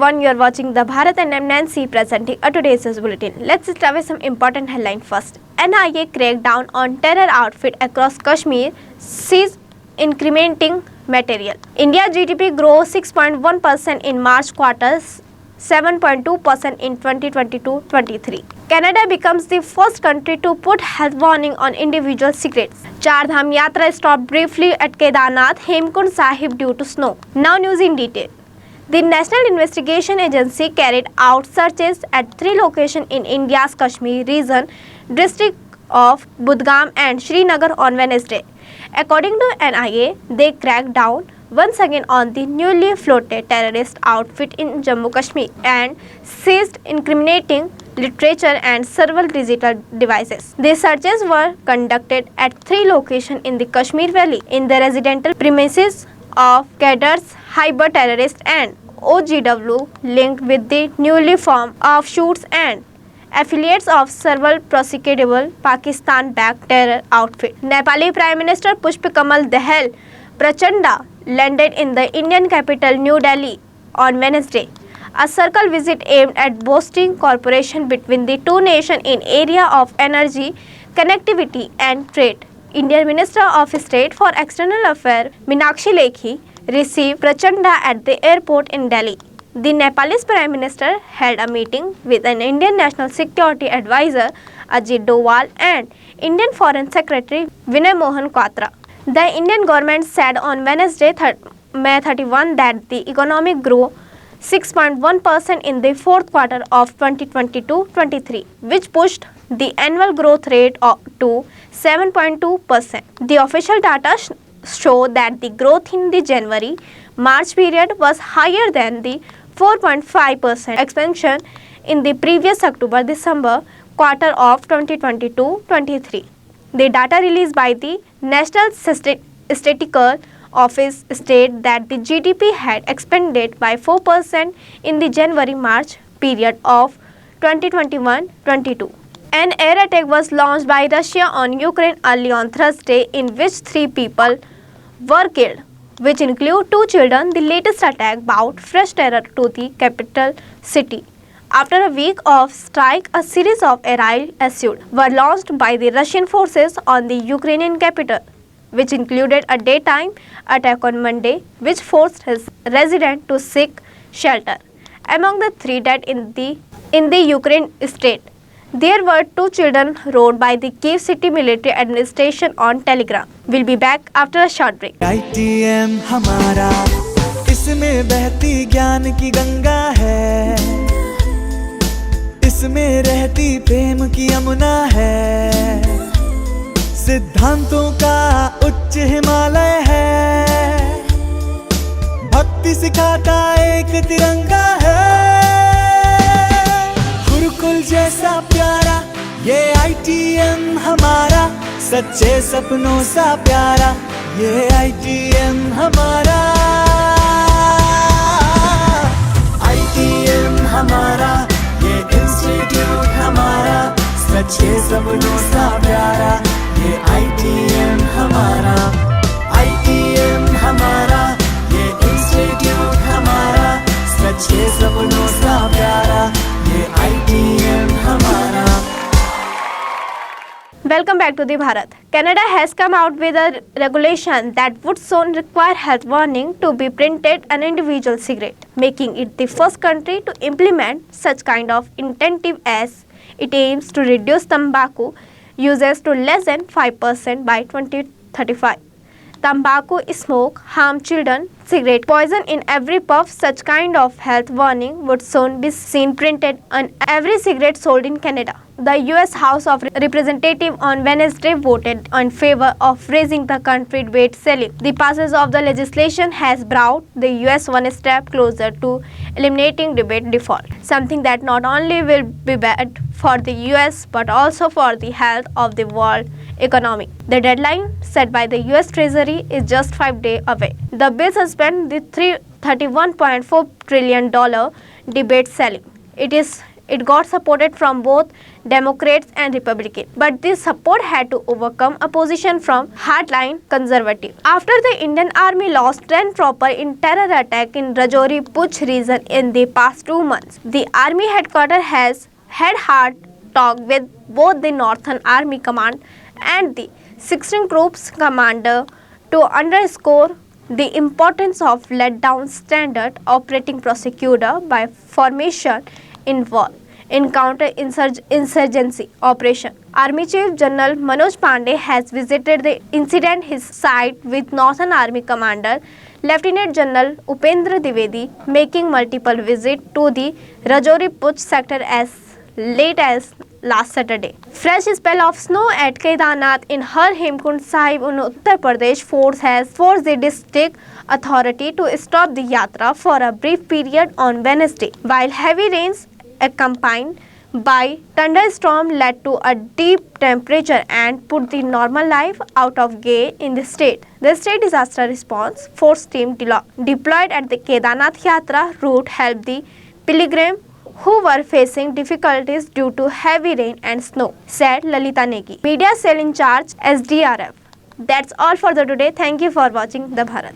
everyone, you are watching the Bharat and I'm Nancy presenting a today's news bulletin. Let's start with some important headline first. NIA crackdown on terror outfit across Kashmir, sees incriminating material. India GDP grows 6.1% in March quarter, 7.2% in 2022-23. Canada becomes the first country to put health warning on individual cigarettes. Char Dham Yatra stopped briefly at Kedarnath, Hemkund Sahib due to snow. Now news in detail. The National Investigation Agency carried out searches at 3 locations in India's Kashmir region, district of Budgam and Srinagar on Wednesday. According to NIA, they cracked down once again on the newly floated terrorist outfit in Jammu Kashmir and seized incriminating literature and several digital devices. The searches were conducted at 3 locations in the Kashmir Valley, in the residential premises of cadres, Hyper terrorists and OGW linked with the newly formed offshoots and affiliates of several prosecutable Pakistan-backed terror outfit. Nepali Prime Minister Pushpa Kamal Dahal Prachanda landed in the Indian capital New Delhi on Wednesday. A circle visit aimed at boosting cooperation between the two nations in area of energy, connectivity and trade. Indian Minister of State for External Affairs Meenakshi Lekhi received Prachanda at the airport in Delhi. The Nepalese Prime Minister held a meeting with an Indian National Security Advisor Ajit Doval and Indian Foreign Secretary Vinay Mohan Kwatra. The Indian government said on Wednesday, May 31, that the economy grew 6.1% in the fourth quarter of 2022-23, which pushed the annual growth rate to 7.2%. The official data show that the growth in the January-March period was higher than the 4.5% expansion in the previous October-December quarter of 2022-23. The data released by the National Statistical Office stated that the GDP had expanded by 4% in the January-March period of 2021-22. An air attack was launched by Russia on Ukraine early on Thursday, in which 3 people were killed, which include 2 children. The latest attack brought fresh terror to the capital city. After a week of strike, a series of aerial assaults were launched by the Russian forces on the Ukrainian capital, which included a daytime attack on Monday, which forced his residents to seek shelter. Among the 3 dead in the Ukraine state, there were 2 children, wrote by the Kyiv City Military Administration on Telegram. We'll be back after a short break. ITM हमारा, इसमें बहती ज्ञान की गंगा है, इसमें रहती प्रेम की यमुना है, सिद्धांतों का उच्च हिमालय है, भक्ति सिखाता एक तिरंगा है, गुरुकुल जैसा प्यारा ये ITM हमारा, सच्चे सपनों सा प्यारा ये ITM हमारा, ITM हमारा ये इंस्टीट्यूट हमारा, सच्चे सपनों सा प्यारा ये ITM हमारा, ITM हमारा ये इंस्टीट्यूट हमारा, सच्चे सपनों सा प्यारा ये ITM हमारा. Welcome back to the Bharat. Canada has come out with a regulation that would soon require health warning to be printed on individual cigarette, making it the first country to implement such kind of incentive, as it aims to reduce tobacco uses to less than 5% by 2035. Tobacco smoke harm children, cigarette poison in every puff. Such kind of health warning would soon be seen printed on every cigarette sold in Canada. The US House of Representatives on Wednesday voted in favor of raising the country weight ceiling. The passage of the legislation has brought the US one step closer to eliminating debate default, something that not only will be bad for the US but also for the health of the world economy. The deadline set by the US Treasury is just 5 days away. The bill suspends the $31.4 trillion debate ceiling. It is It got supported from both Democrats and Republicans, but this support had to overcome opposition from hardline conservatives. After the Indian Army lost 10 troopers in terror attack in Rajouri Puch region in the past 2 months, the Army headquarters has had hard talk with both the Northern Army Command and the 16th Group's commander to underscore the importance of let down standard operating procedure by formation involved in counter-insurgency operation. Army Chief General Manoj Pandey has visited the incident his site with Northern Army Commander Lieutenant General Upendra Dwivedi, making multiple visits to the Rajouri Puch sector as late as last Saturday. Fresh spell of snow at Kedarnath in Har Hemkund Sahib in Uttar Pradesh has forced the district authority to stop the yatra for a brief period on Wednesday, while heavy rains accompanied by thunderstorm led to a deep temperature and put the normal life out of gear in the state. The state disaster response force team deployed at the Kedarnath Yatra route helped the pilgrims who were facing difficulties due to heavy rain and snow, said Lalita Negi, media cell in charge SDRF. That's all for the today. Thank you for watching The Bharat.